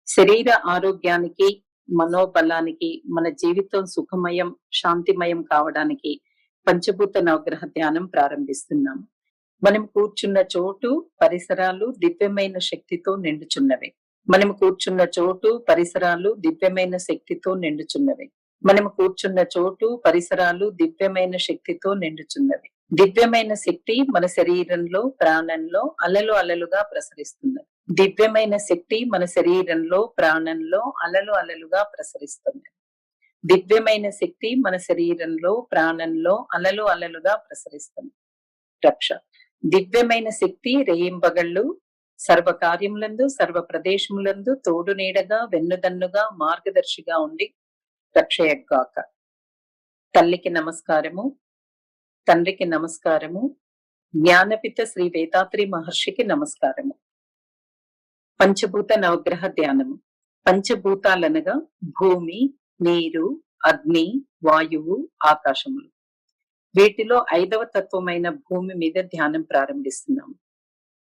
శరీర ఆరోగ్యానికి, మనోబలానికి, మన జీవితం సుఖమయం, శాంతిమయం కావడానికి పంచభూత నవగ్రహ ధ్యానం ప్రారంభిస్తున్నాం. మనం కూర్చున్న చోటు, పరిసరాలు దివ్యమైన శక్తితో నిండుచున్నవి. మనం కూర్చున్న చోటు, పరిసరాలు దివ్యమైన శక్తితో నిండుచున్నవి. మనం కూర్చున్న చోటు, పరిసరాలు దివ్యమైన శక్తితో నిండుచున్నవి. దివ్యమైన శక్తి మన శరీరంలో, ప్రాణంలో అలలు అలలుగా ప్రసరిస్తున్నది. దివ్యమైన శక్తి మన శరీరంలో, ప్రాణంలో అలలు అలలుగా ప్రసరిస్తున్నది. దివ్యమైన శక్తి మన శరీరంలో, ప్రాణంలో అలలు అలలుగా ప్రసరిస్తుంది. రక్ష దివ్యమైన శక్తి రేయింబగళ్ళు సర్వ కార్యములందు, సర్వ ప్రదేశములందు తోడు నీడగా, వెన్నుదన్నుగా, మార్గదర్శిగా ఉండి రక్షయగాక. తల్లికి నమస్కారము, తండ్రికి నమస్కారము, జ్ఞానపిత శ్రీ వేదాత్రి మహర్షికి నమస్కారము. పంచభూత నవగ్రహ ధ్యానము. పంచభూతాలనగా భూమి, నీరు, అగ్ని, వాయువు, ఆకాశములు. వీటిలో 5వ తత్వమైన భూమి మీద ధ్యానం ప్రారంభిస్తున్నాము.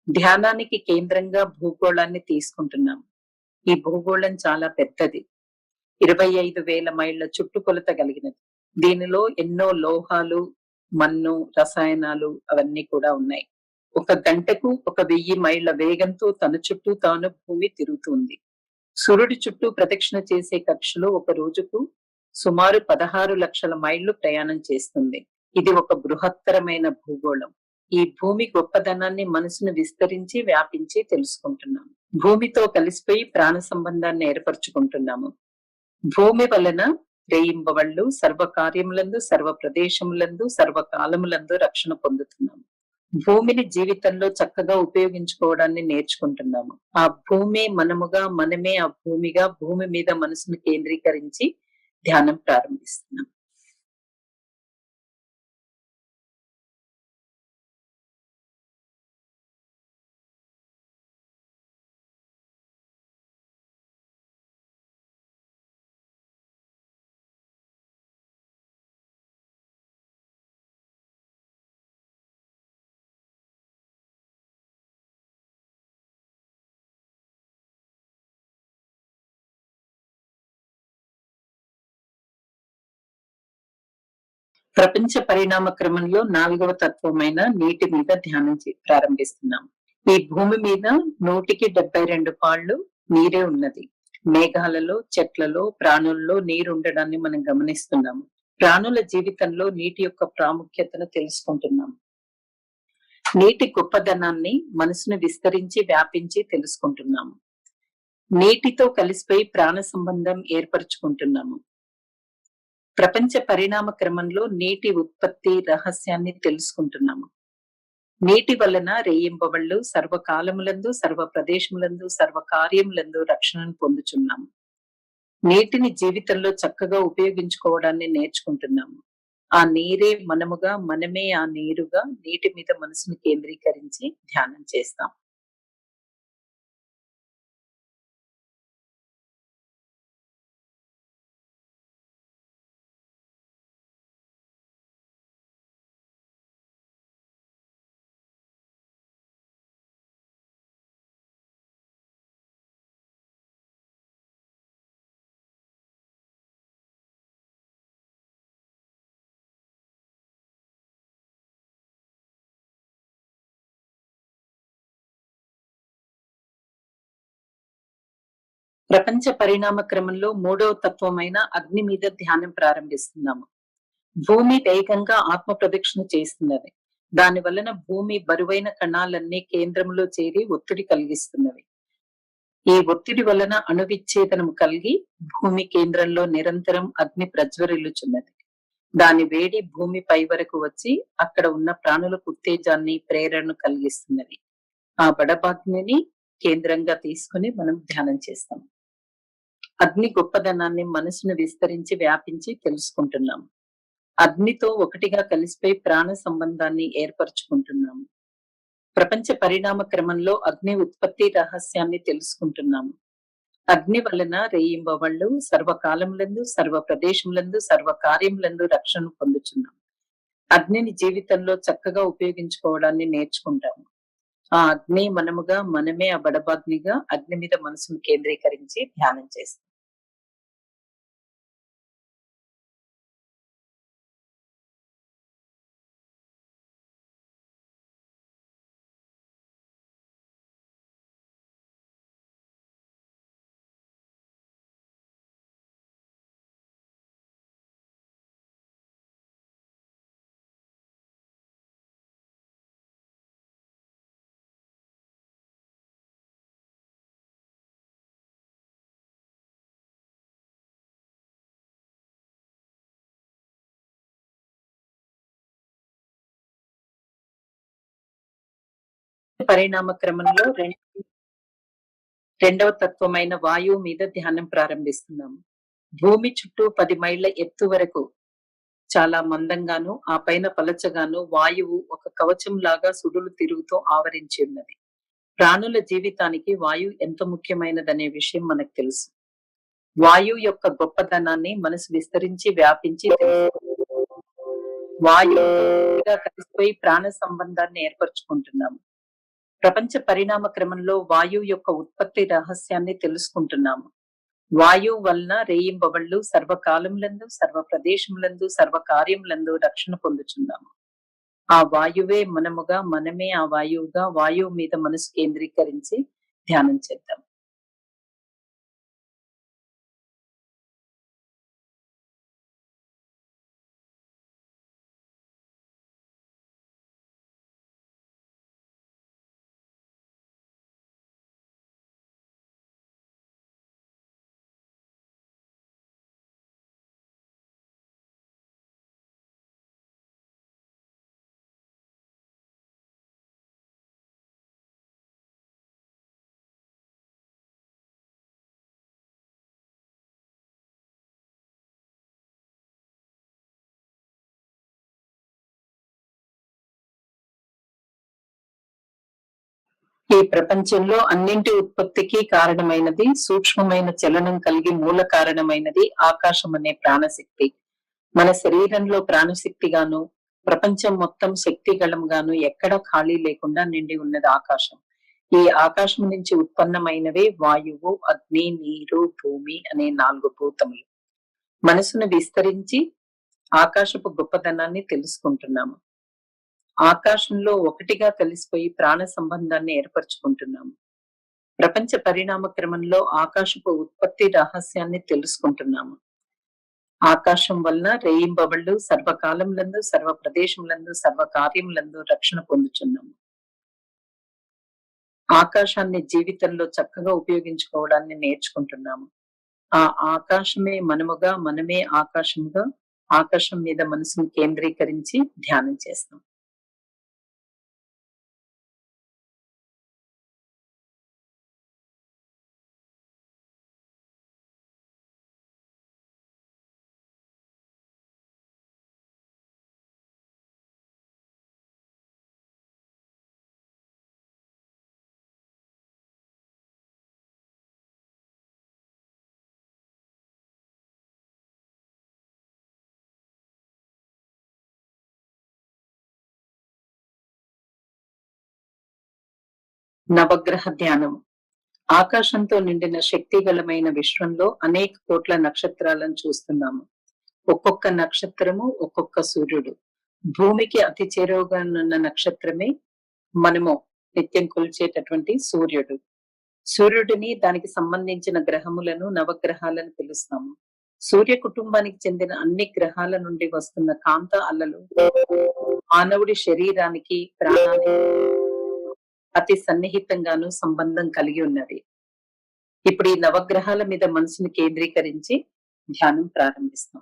ధ్యానానికి కేంద్రంగా భూగోళాన్ని తీసుకుంటున్నాము. ఈ భూగోళం చాలా పెద్దది. 25,000 మైళ్ళ చుట్టుకొలత కలిగినది. దీనిలో ఎన్నో లోహాలు, మన్ను, రసాయనాలు అవన్నీ కూడా ఉన్నాయి. ఒక గంటకు 1,000 మైళ్ళ వేగంతో తన చుట్టూ తాను భూమి తిరుగుతుంది. సూర్యుడి చుట్టూ ప్రదక్షిణ చేసే కక్షలో ఒక రోజుకు సుమారు 16 లక్షల మైళ్లు ప్రయాణం చేస్తుంది. ఇది ఒక బృహత్తరమైన భూగోళం. ఈ భూమి గొప్పదనాన్ని మనసును విస్తరించి, వ్యాపించి తెలుసుకుంటున్నాము. భూమితో కలిసిపోయి ప్రాణ సంబంధాన్ని ఏర్పరచుకుంటున్నాము. భూమి వలన రేయింబవళ్ళు సర్వ కార్యములందు, సర్వ ప్రదేశములందు, సర్వకాలములందు రక్షణ పొందుతున్నాము. భూమిని జీవితంలో చక్కగా ఉపయోగించుకోవడాన్ని నేర్చుకుంటున్నాము. ఆ భూమి మనముగా, మనమే ఆ భూమిగా, భూమి మీద మనసును కేంద్రీకరించి ధ్యానం ప్రారంభిస్తున్నాం. ప్రపంచ పరిణామ క్రమంలో 4వ తత్వమైన నీటి మీద ధ్యానం ప్రారంభిస్తున్నాం. ఈ భూమి మీద 172 పాళ్ళు నీరే ఉన్నది. మేఘాలలో, చెట్లలో, ప్రాణుల్లో నీరు ఉండడాన్ని మనం గమనిస్తున్నాము. ప్రాణుల జీవితంలో నీటి యొక్క ప్రాముఖ్యతను తెలుసుకుంటున్నాము. నీటి గొప్పదనాన్ని మనసును విస్తరించి, వ్యాపించి తెలుసుకుంటున్నాము. నీటితో కలిసిపోయి ప్రాణ సంబంధం ఏర్పరచుకుంటున్నాము. ప్రపంచ పరిణామ క్రమంలో నీటి ఉత్పత్తి రహస్యాన్ని తెలుసుకుంటున్నాము. నీటి వలన రేయింబవళ్ళు సర్వకాలములందు, సర్వ ప్రదేశములందు, సర్వ కార్యములందు రక్షణను పొందుచున్నాము. నీటిని జీవితంలో చక్కగా ఉపయోగించుకోవడాన్ని నేర్చుకుంటున్నాము. ఆ నీరే మనముగా, మనమే ఆ నీరుగా నీటి మీద మనసును కేంద్రీకరించి ధ్యానం చేస్తాం. ప్రపంచ పరిణామ క్రమంలో 3వ తత్వమైన అగ్ని మీద ధ్యానం ప్రారంభిస్తున్నాము. భూమి వేగంగా ఆత్మ ప్రదక్షిణ చేస్తున్నది. దాని వలన భూమి బరువైన కణాలన్నీ కేంద్రంలో చేరి ఒత్తిడి కలిగిస్తున్నవి. ఈ ఒత్తిడి వలన అణువిచ్ఛేదనం కలిగి భూమి కేంద్రంలో నిరంతరం అగ్ని ప్రజ్వరిల్లుచున్నది. దాని వేడి భూమి పై వరకు వచ్చి అక్కడ ఉన్న ప్రాణులకు ఉత్తేజాన్ని, ప్రేరణను కలిగిస్తున్నది. ఆ బడబాగ్నిని కేంద్రంగా తీసుకుని మనం ధ్యానం చేస్తాం. అగ్ని గొప్పదనాన్ని మనసును విస్తరించి, వ్యాపించి తెలుసుకుంటున్నాము. అగ్నితో ఒకటిగా కలిసిపోయి ప్రాణ సంబంధాన్ని ఏర్పరచుకుంటున్నాము. ప్రపంచ పరిణామ క్రమంలో అగ్ని ఉత్పత్తి రహస్యాన్ని తెలుసుకుంటున్నాము. అగ్ని వలన రేయింబవళ్ళు సర్వకాలములందు, సర్వ ప్రదేశములందు, సర్వ కార్యములందు రక్షణ పొందుచున్నాము. అగ్నిని జీవితంలో చక్కగా ఉపయోగించుకోవడాన్ని నేర్చుకుంటాము. ఆ అగ్ని మనముగా, మనమే ఆ బడబాగ్నిగా అగ్ని మీద మనసును కేంద్రీకరించి ధ్యానం చేస్తాం. పరిణామ క్రమంలో రెండవ తత్వమైన వాయువు మీద ధ్యానం ప్రారంభిస్తున్నాము. భూమి చుట్టూ 10 మైళ్ళ ఎత్తు వరకు చాలా మందంగాను, ఆ పైన పలచగాను వాయువు ఒక కవచం లాగా సుడులు తిరుగుతూ ఆవరించి ఉన్నది. ప్రాణుల జీవితానికి వాయువు ఎంత ముఖ్యమైనదనే విషయం మనకు తెలుసు. వాయువు యొక్క గొప్పదనాన్ని మనసు విస్తరించి వ్యాపించి వాయువుగా కలిసిపోయి ప్రాణ సంబంధాన్ని ఏర్పరచుకుంటున్నాము. ప్రపంచ పరిణామ క్రమంలో వాయువు యొక్క ఉత్పత్తి రహస్యాన్ని తెలుసుకుంటున్నాము. వాయువు వలన రేయింబవళ్ళు సర్వకాలములందు, సర్వ ప్రదేశములందు, సర్వ కార్యములందు రక్షణ పొందుచున్నాము. ఆ వాయువే మనముగా, మనమే ఆ వాయువుగా, వాయువు మీద మనసు కేంద్రీకరించి ధ్యానం చేద్దాం. ఈ ప్రపంచంలో అన్నింటి ఉత్పత్తికి కారణమైనది, సూక్ష్మమైన చలనం కలిగి మూల కారణమైనది ఆకాశం అనే ప్రాణశక్తి. మన శరీరంలో ప్రాణశక్తిగాను, ప్రపంచం మొత్తం శక్తిగళంగాను ఎక్కడా ఖాళీ లేకుండా నిండి ఉన్నది ఆకాశం. ఈ ఆకాశం నుంచి ఉత్పన్నమైనవే వాయువు, అగ్ని, నీరు, భూమి అనే 4 భూతములు. మనసును విస్తరించి ఆకాశపు గొప్పదనాన్ని తెలుసుకుంటున్నాము. ఆకాశంలో ఒకటిగా కలిసిపోయి ప్రాణ సంబంధాన్ని ఏర్పరచుకుంటున్నాము. ప్రపంచ పరిణామ క్రమంలో ఆకాశపు ఉత్పత్తి రహస్యాన్ని తెలుసుకుంటున్నాము. ఆకాశం వలన రేయింబవళ్ళు సర్వకాలములందు, సర్వ ప్రదేశములందు, సర్వ కార్యములందు రక్షణ పొందుచున్నాము. ఆకాశాన్ని జీవితంలో చక్కగా ఉపయోగించుకోవడాన్ని నేర్చుకుంటున్నాము. ఆ ఆకాశమే మనముగా, మనమే ఆకాశముగా, ఆకాశం మీద మనసును కేంద్రీకరించి ధ్యానం చేస్తాం. నవగ్రహ ధ్యానం. ఆకాశంతో నిండిన శక్తిగలమైన విశ్వంలో అనేక కోట్ల నక్షత్రాలను చూస్తున్నాము. ఒక్కొక్క నక్షత్రము ఒక్కొక్క సూర్యుడు. భూమికి అతి చేరువగా ఉన్న నక్షత్రమే మనము నిత్యం కొలిచేటటువంటి సూర్యుడు. సూర్యుడిని, దానికి సంబంధించిన గ్రహములను నవగ్రహాలను పిలుస్తాము. సూర్య కుటుంబానికి చెందిన అన్ని గ్రహాల నుండి వస్తున్న కాంత అలలు మానవుడి శరీరానికి, ప్రాణానికి అతి సన్నిహితంగాను సంబంధం కలిగి ఉన్నది. ఇప్పుడు ఈ నవగ్రహాల మీద మనసుని కేంద్రీకరించి ధ్యానం ప్రారంభిస్తాం.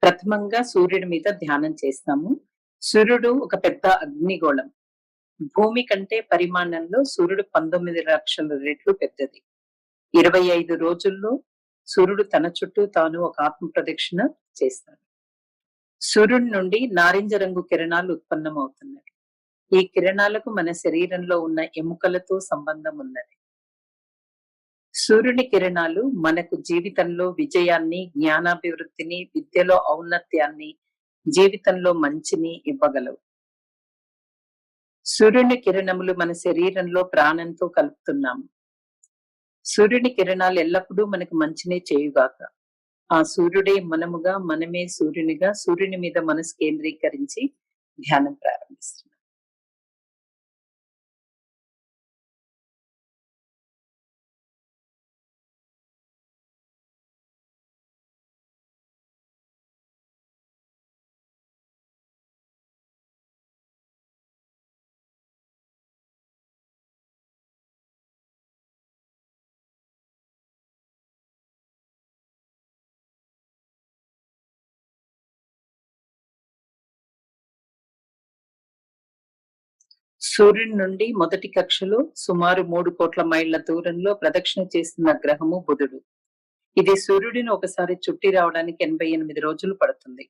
ప్రథమంగా సూర్యుడి మీద ధ్యానం చేస్తాము. సూర్యుడు ఒక పెద్ద అగ్నిగోళం. భూమి కంటే పరిమాణంలో సూర్యుడు 19 లక్షల రెట్లు పెద్దది. 25 రోజుల్లో సూర్యుడు తన చుట్టూ తాను ఒక ఆత్మ ప్రదక్షిణ చేస్తాడు. సూర్యుడి నుండి నారింజ రంగు కిరణాలు ఉత్పన్నమవుతున్నాయి. ఈ కిరణాలకు మన శరీరంలో ఉన్న ఎముకలతో సంబంధం ఉన్నది. సూర్యుని కిరణాలు మనకు జీవితంలో విజయాన్ని, జ్ఞానాభివృద్ధిని, విద్యలో ఔన్నత్యాన్ని, జీవితంలో మంచిని ఇవ్వగలవు. సూర్యుని కిరణములు మన శరీరంలో ప్రాణంతో కలుపుతున్నాము. సూర్యుని కిరణాలు ఎల్లప్పుడూ మనకు మంచినే చేయుగాక. ఆ సూర్యుడే మనముగా, మనమే సూర్యునిగా, సూర్యుని మీద మనసు కేంద్రీకరించి ధ్యానం ప్రారంభిస్తున్నాం. సూర్యుని నుండి మొదటి కక్షలో సుమారు 3 కోట్ల మైళ్ళ దూరంలో ప్రదక్షిణ చేస్తున్న గ్రహము బుధుడు. ఇది సూర్యుడిని ఒకసారి చుట్టి రావడానికి 88 రోజులు పడుతుంది.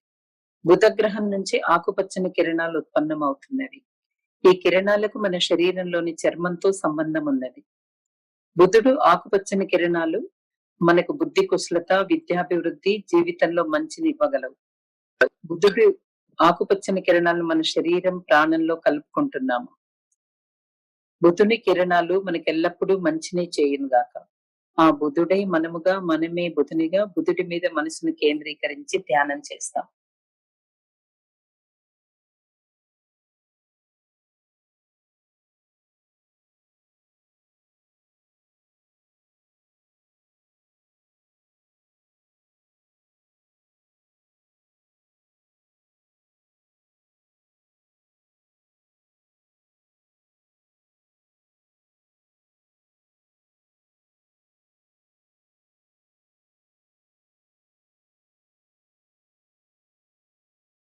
బుధ గ్రహం నుంచి ఆకుపచ్చని కిరణాలు ఉత్పన్నమవుతున్నవి. ఈ కిరణాలకు మన శరీరంలోని చర్మంతో సంబంధం ఉన్నది. బుధుడు ఆకుపచ్చని కిరణాలు మనకు బుద్ధి కుశలత, విద్యాభివృద్ధి, జీవితంలో మంచిని ఇవ్వగలవు. బుధుడు ఆకుపచ్చని కిరణాలను మన శరీరం, ప్రాణంలో కలుపుకుంటున్నాము. బుధుని కిరణాలు మనకెల్లప్పుడూ మంచినే చేయునుగాక. ఆ బుధుడై మనముగా, మనమే బుధునిగా, బుధుడి మీద మనసును కేంద్రీకరించి ధ్యానం చేస్తాం.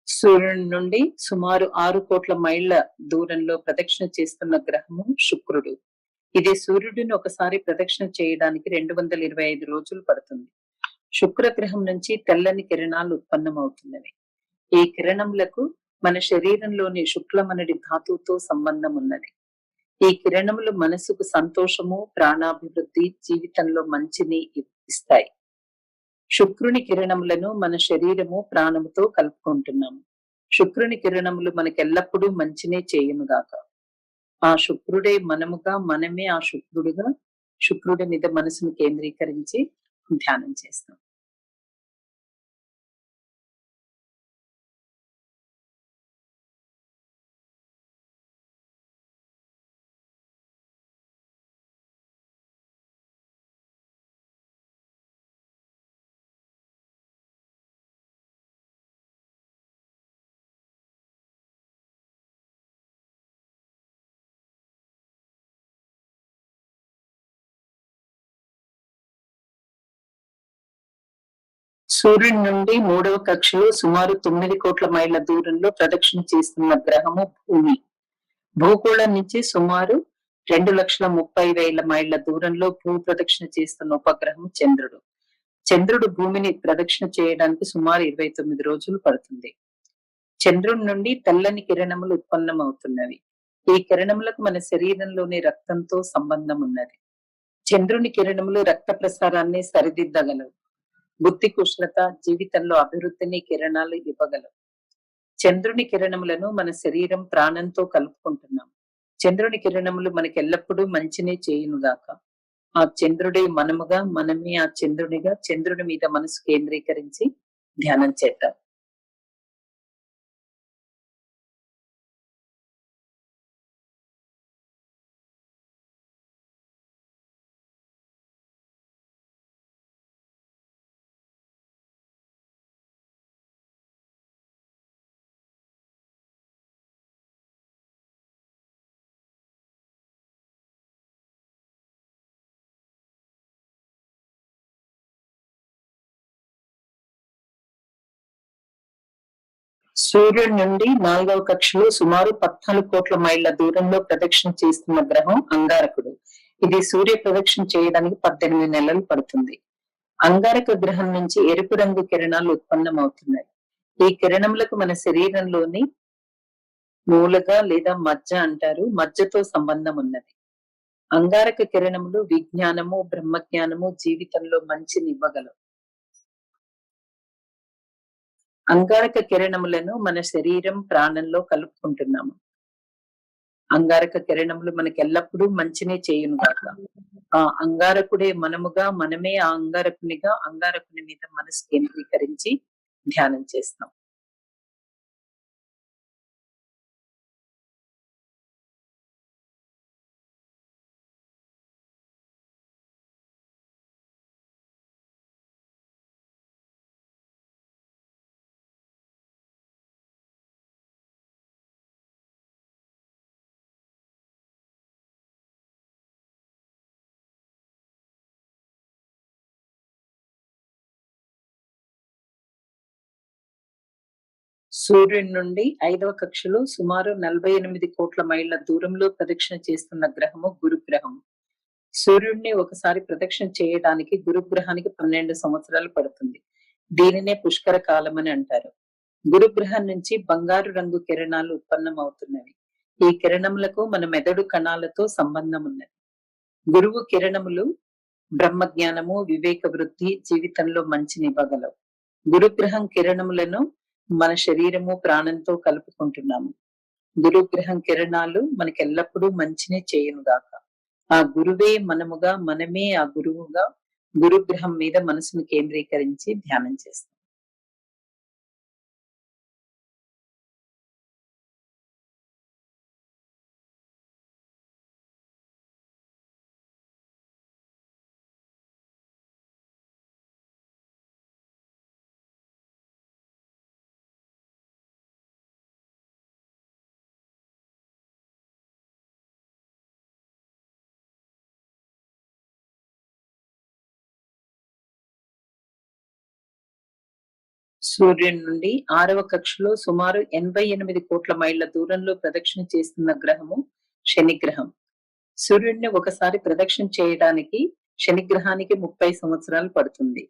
సూర్యుని నుండి సుమారు 6 కోట్ల మైళ్ళ దూరంలో ప్రదక్షిణ చేస్తున్న గ్రహము శుక్రుడు. ఇది సూర్యుడిని ఒకసారి ప్రదక్షిణ చేయడానికి 225 రోజులు పడుతుంది. శుక్ర గ్రహం నుంచి తెల్లని కిరణాలు ఉత్పన్నమవుతున్నవి. ఈ కిరణములకు మన శరీరంలోని శుక్లమనడి ధాతువుతో సంబంధం ఉన్నది. ఈ కిరణములు మనసుకు సంతోషము, ప్రాణాభివృద్ధి, జీవితంలో మంచిని ఇస్తాయి. శుక్రుని కిరణములను మన శరీరము, ప్రాణముతో కలుపుకుంటున్నాము. శుక్రుని కిరణములు మనకెల్లప్పుడూ మంచినే చేయునుగాక. ఆ శుక్రుడే మనముగా, మనమే ఆ శుక్రుడుగా, శుక్రుడి మీద మనసును కేంద్రీకరించి ధ్యానం చేస్తాం. సూర్యుడి నుండి 3వ కక్షలో సుమారు 9 కోట్ల మైళ్ళ దూరంలో ప్రదక్షిణ చేస్తున్న గ్రహము భూమి. భూగోళం నుంచి సుమారు 2,30,000 మైళ్ళ దూరంలో భూ ప్రదక్షిణ చేస్తున్న ఉపగ్రహం చంద్రుడు. చంద్రుడు భూమిని ప్రదక్షిణ చేయడానికి సుమారు 29 రోజులు పడుతుంది. చంద్రుడి నుండి తెల్లని కిరణములు ఉత్పన్నమవుతున్నవి. ఈ కిరణములకు మన శరీరంలోని రక్తంతో సంబంధం ఉన్నది. చంద్రుని కిరణములు రక్త ప్రసారాన్ని సరిదిద్దగలవు. బుద్ధి కుశలత, జీవితంలో అభివృద్ధిని కిరణాలు ఇవ్వగలవు. చంద్రుని కిరణములను మన శరీరం, ప్రాణంతో కలుపుకుంటున్నాం. చంద్రుని కిరణములు మనకెల్లప్పుడూ మంచినే చేయునుగాక. ఆ చంద్రుడే మనముగా, మనమే ఆ చంద్రునిగా, చంద్రుని మీద మనసు కేంద్రీకరించి ధ్యానం చేద్దాం. సూర్యుడి నుండి 4వ కక్షలో సుమారు 14 కోట్ల మైళ్ళ దూరంలో ప్రదక్షిణ చేస్తున్న గ్రహం అంగారకుడు. ఇది సూర్య ప్రదక్షిణ చేయడానికి 18 నెలలు పడుతుంది. అంగారక గ్రహం నుంచి ఎరుపు రంగు కిరణాలు ఉత్పన్నమవుతున్నాయి. ఈ కిరణములకు మన శరీరంలోని మూలగా లేదా మజ్జ అంటారు, మజ్జతో సంబంధం ఉన్నది. అంగారక కిరణములు విజ్ఞానము, బ్రహ్మజ్ఞానము, జీవితంలో మంచిని ఇవ్వగలవు. అంగారక కిరణములను మన శరీరం, ప్రాణంలో కలుపుకుంటున్నాము. అంగారక కిరణములు మనకెల్లప్పుడూ మంచినే చేయును గాక. ఆ అంగారకుడే మనముగా, మనమే ఆ అంగారకునిగా, అంగారకుని మీద మనసు కేంద్రీకరించి ధ్యానం చేస్తాం. సూర్యుడి నుండి 5వ కక్షలో సుమారు 48 కోట్ల మైళ్ళ దూరంలో ప్రదక్షిణ చేస్తున్న గ్రహము గురుగ్రహం. సూర్యుడిని ఒకసారి ప్రదక్షిణ చేయడానికి గురుగ్రహానికి 12 సంవత్సరాలు పడుతుంది. దీనినే పుష్కర కాలమని అంటారు. గురుగ్రహం నుంచి బంగారు రంగు కిరణాలు ఉత్పన్నమవుతున్నవి. ఈ కిరణములకు మన మెదడు కణాలతో సంబంధం ఉన్నది. గురువు కిరణములు బ్రహ్మజ్ఞానము, వివేక వృద్ధి, జీవితంలో మంచినివ్వగలవు. గురుగ్రహం కిరణములను మన శరీరము, ప్రాణంతో కలుపుకుంటున్నాము. గురుగ్రహం కిరణాలు మనకెల్లప్పుడూ మంచినే చేయునుగాక. ఆ గురువే మనముగా, మనమే ఆ గురువుగా గురుగ్రహం మీద మనసును కేంద్రీకరించి ధ్యానం చేస్తాం. సూర్యుడి నుండి 6వ కక్షలో సుమారు 88 కోట్ల మైళ్ళ దూరంలో ప్రదక్షిణ చేస్తున్న గ్రహము శనిగ్రహం. సూర్యుడిని ఒకసారి ప్రదక్షిణ చేయడానికి శనిగ్రహానికి 30 సంవత్సరాలు పడుతుంది.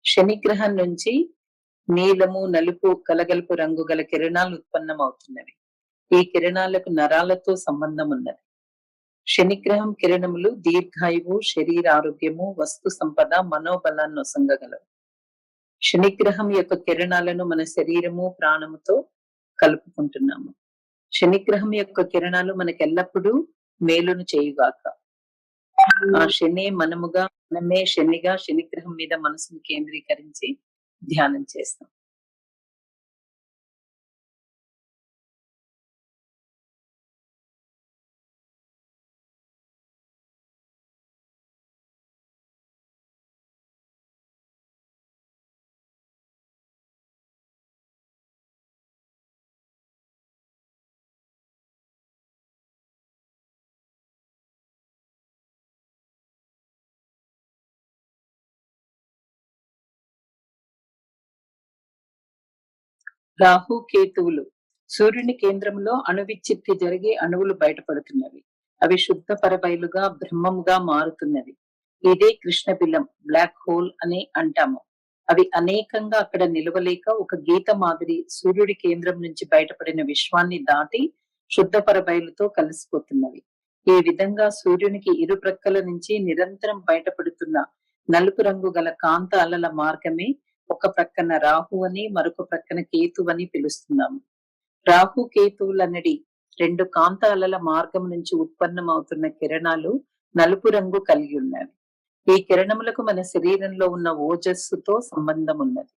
శనిగ్రహం నుంచి నీలము, నలుపు కలగలుపు రంగు గల కిరణాలు ఉత్పన్నమవుతున్నవి. ఈ కిరణాలకు నరాలతో సంబంధం ఉన్నది. శనిగ్రహం కిరణములు దీర్ఘాయువు, శరీర ఆరోగ్యము, వస్తు సంపద, మనోబలాన్నొసంగగలవు. శనిగ్రహం యొక్క కిరణాలను మన శరీరము, ప్రాణముతో కలుపుకుంటున్నాము. శనిగ్రహం యొక్క కిరణాలు మనకెల్లప్పుడూ మేలును చేయుగాక. ఆ శనే మనముగా, మనమే శనిగా శనిగ్రహం మీద మనసును కేంద్రీకరించి ధ్యానం చేస్తాం. రాహు, కేతువులు సూర్యుని కేంద్రంలో అణువిచ్ఛిత్తి జరిగి అణువులు బయటపడుతున్నవి. అవి శుద్ధ పరబయలుగా బ్రహ్మముగా మారుతున్నవి. ఇదే కృష్ణ బిలం, బ్లాక్ హోల్ అని అంటాము. అవి అనేకంగా అక్కడ నిలవలేక ఒక గీత మాదిరి సూర్యుడి కేంద్రం నుంచి బయటపడిన విశ్వాన్ని దాటి శుద్ధ పరబయలుతో కలిసిపోతున్నవి. ఈ విధంగా సూర్యునికి ఇరు ప్రక్కల నుంచి నిరంతరం బయటపడుతున్న నలుపు రంగు గల కాంత అలల మార్గమే ఒక ప్రక్కన రాహు అని, మరొక ప్రక్కన కేతు అని పిలుస్తున్నాము. రాహు కేతువులనడి రెండు కాంత అలల మార్గం నుంచి ఉత్పన్నమవుతున్న కిరణాలు నలుపు రంగు కలిగి ఉన్నవి. ఈ కిరణములకు మన శరీరంలో ఉన్న ఓజస్సుతో సంబంధం ఉన్నది.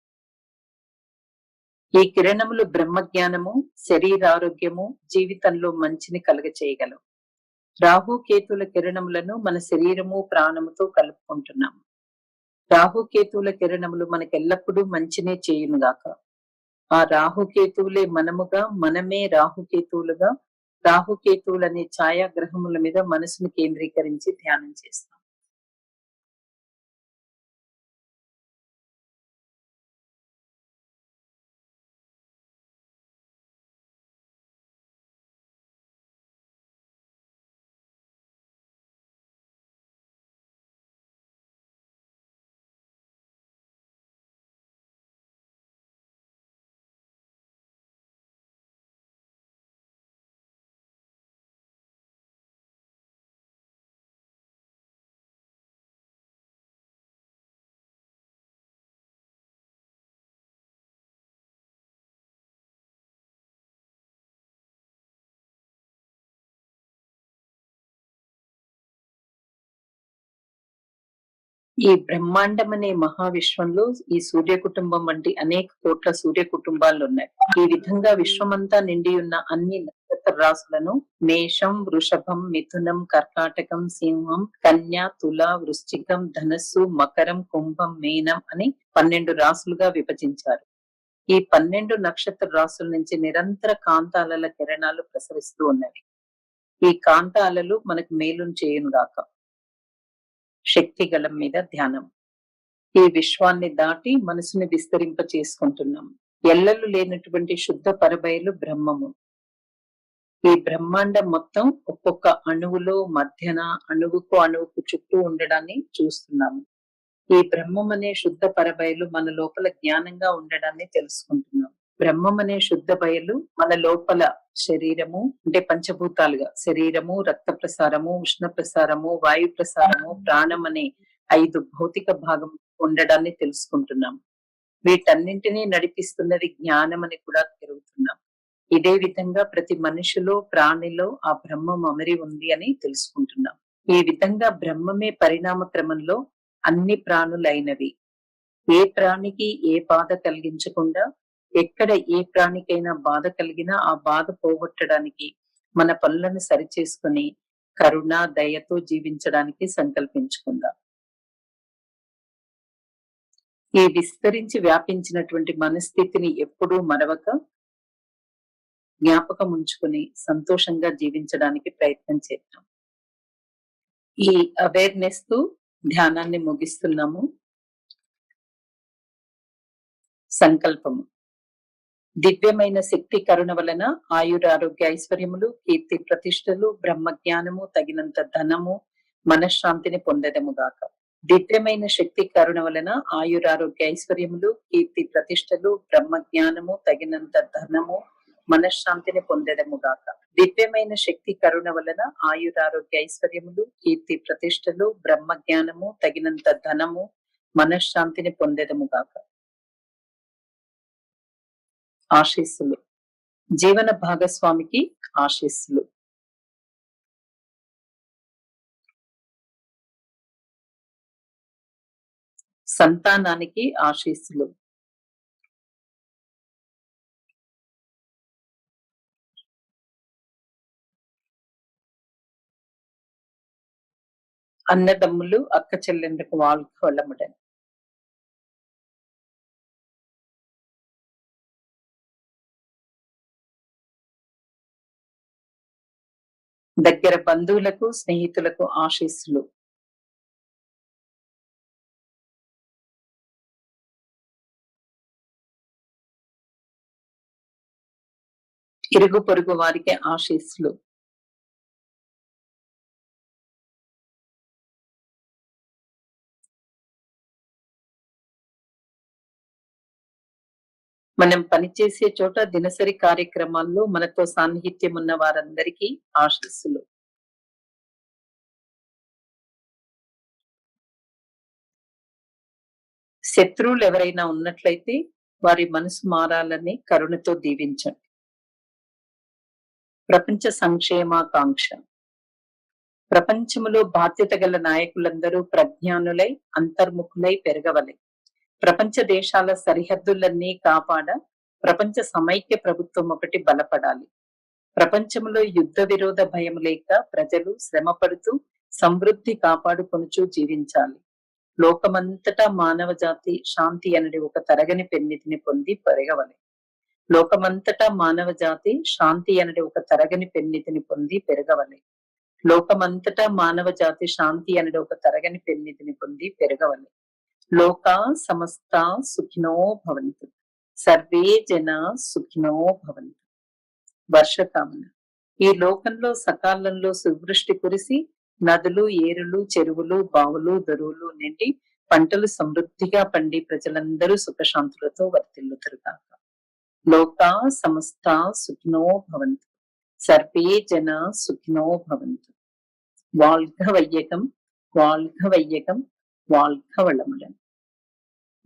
ఈ కిరణములు బ్రహ్మజ్ఞానము, శరీరారోగ్యము, జీవితంలో మంచిని కలుగచేయగలవు. రాహు కేతుల కిరణములను మన శరీరము, ప్రాణముతో కలుపుకుంటున్నాము. రాహుకేతువుల కిరణములు మనకెల్లప్పుడూ మంచినే చేయునుగాక. ఆ రాహుకేతువులే మనముగా, మనమే రాహుకేతువులుగా, రాహుకేతువులనే ఛాయాగ్రహముల మీద మనసును కేంద్రీకరించి ధ్యానం చేస్తాం. ఈ బ్రహ్మాండం అనే మహావిశ్వంలో ఈ సూర్య కుటుంబం వంటి అనేక కోట్ల సూర్య కుటుంబాలు ఉన్నాయి. ఈ విధంగా విశ్వమంతా నిండి ఉన్న అన్ని నక్షత్ర రాశులను మేషం, వృషభం, మిథునం, కర్కాటకం, సింహం, కన్య, తుల, వృశ్చికం, ధనస్సు, మకరం, కుంభం, మీనం అని 12 రాశులుగా విభజించారు. ఈ 12 నక్షత్ర రాశుల నుంచి నిరంతర కాంతాలల కిరణాలు ప్రసరిస్తూ ఉన్నవి. ఈ కాంతాలలు మనకు మేలును చేయునుగాక. శక్తి గళం మీద ధ్యానం. ఈ విశ్వాన్ని దాటి మనసుని విస్తరింప చేసుకుంటున్నాం. ఎల్లలు లేనటువంటి శుద్ధ పరబయలు బ్రహ్మము. ఈ బ్రహ్మాండం మొత్తం ఒక్కొక్క అణువులో మధ్యన అణువుకు అణువుకు చుట్టూ ఉండడాన్ని చూస్తున్నాము. ఈ బ్రహ్మం అనే శుద్ధ పరబయలు మన లోపల జ్ఞానంగా ఉండడాన్ని తెలుసుకుంటున్నాం. బ్రహ్మం అనే శుద్ధ బయలు మన లోపల శరీరము అంటే పంచభూతాలుగా శరీరము, రక్త ప్రసారము, ఉష్ణ ప్రసారము, వాయు ప్రసారము, ప్రాణం అనే 5 భౌతిక భాగం ఉండడాన్ని తెలుసుకుంటున్నాం. వీటన్నింటినీ నడిపిస్తున్నది జ్ఞానం అని కూడా తిరుగుతున్నాం. ఇదే విధంగా ప్రతి మనిషిలో ప్రాణిలో ఆ బ్రహ్మం అమరి ఉంది అని తెలుసుకుంటున్నాం. ఈ విధంగా బ్రహ్మమే పరిణామ క్రమంలో అన్ని ప్రాణులైనవి. ఏ ప్రాణికి ఏ బాధ కలిగించకుండా ఎక్కడ ఏ ప్రాణికైనా బాధ కలిగినా ఆ బాధ పోగొట్టడానికి మన పనులను సరిచేసుకుని కరుణ దయతో జీవించడానికి సంకల్పించుకుందాం. ఈ విస్తరించి వ్యాపించినటువంటి మనస్థితిని ఎప్పుడూ మరవక జ్ఞాపకం ఉంచుకుని సంతోషంగా జీవించడానికి ప్రయత్నం చేద్దాం. ఈ అవేర్నెస్ తో ధ్యానాన్ని ముగిస్తున్నాము. సంకల్పము. దివ్యమైన శక్తి కరుణ వలన ఆయురారోగ్య ఐశ్వర్యములు, కీర్తి ప్రతిష్టలు, బ్రహ్మజ్ఞానము, తగినంత ధనము, మనశ్శాంతిని పొందెదముగాక. దివ్యమైన శక్తి కరుణ వలన ఆయురారోగ్య ఐశ్వర్యములు, కీర్తి ప్రతిష్టలు, బ్రహ్మజ్ఞానము, తగినంత ధనము, మనశ్శాంతిని పొందెదముగాక. దివ్యమైన శక్తి కరుణ వలన ఆయురారోగ్య ఐశ్వర్యములు, కీర్తి ప్రతిష్టలు, బ్రహ్మజ్ఞానము, తగినంత ధనము, మనశ్శాంతిని పొందెదముగాక. ఆశీస్సులు. జీవన భాగస్వామికి ఆశీస్సులు. సంతానానికి ఆశీస్సులు. అన్నదమ్ములు, అక్క చెల్లెండ్రకు వాళ్ళకి వాళ్ళముడని. దగ్గర బంధువులకు, స్నేహితులకు ఆశీస్సులు. ఇరుగు పొరుగు వారికి ఆశీస్సులు. మనం పనిచేసే చోట దినసరి కార్యక్రమాల్లో మనతో సాన్నిహిత్యం ఉన్న వారందరికీ ఆశీస్సులు. శత్రువులు ఎవరైనా ఉన్నట్లయితే వారి మనసు మారాలని కరుణతో దీవించండి. ప్రపంచ సంక్షేమాకాంక్ష. ప్రపంచములో బాధ్యత గల నాయకులందరూ ప్రజ్ఞానులై అంతర్ముఖులై పెరగవలె. ప్రపంచ దేశాల సరిహద్దులన్నీ కాపాడ ప్రపంచ సమైక్య ప్రభుత్వం ఒకటి బలపడాలి. ప్రపంచంలో యుద్ధ విరోధ భయం లేక ప్రజలు శ్రమపడుతూ సమృద్ధి కాపాడుకొనుచూ జీవించాలి. లోకమంతటా మానవ జాతి శాంతి అనడి ఒక తరగని పెన్నిధిని పొంది పెరగవలె. లోకమంతటా మానవ జాతి శాంతి అనడి ఒక తరగని పెన్నిధిని పొంది పెరగవలె. లోకమంతటా మానవ జాతి శాంతి అనడి ఒక తరగని పెన్నిధిని పొంది పెరగవలె. లోకా సమస్త సుఖినో భవంతు. సర్వే జన సుఖినో భవంతు. వర్షకామన. ఈ లోకంలో సకాలంలో సువృష్టి కురిసి నదులు, ఏరులు, చెరువులు, బావులు, దొరువులు నిండి పంటలు సమృద్ధిగా పండి ప్రజలందరూ సుఖశాంతులతో వర్ధిల్లుతారుగాక. లోకా సమస్త సుఖినో భవంతు. సర్వే జన సుఖినో భవంతు. வாழ்க வையகம், வாழ்க వైయకం, வாழ்க వళములం.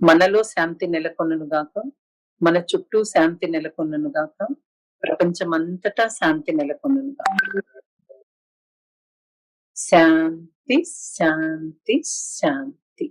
మనలో శాంతి నెలకొనుగాక, మన చుట్టూ శాంతి నెలకొనుగాక, ప్రపంచమంతటా శాంతి నెలకొనుగాక. శాంతి శాంతి శాంతి. శాంతి.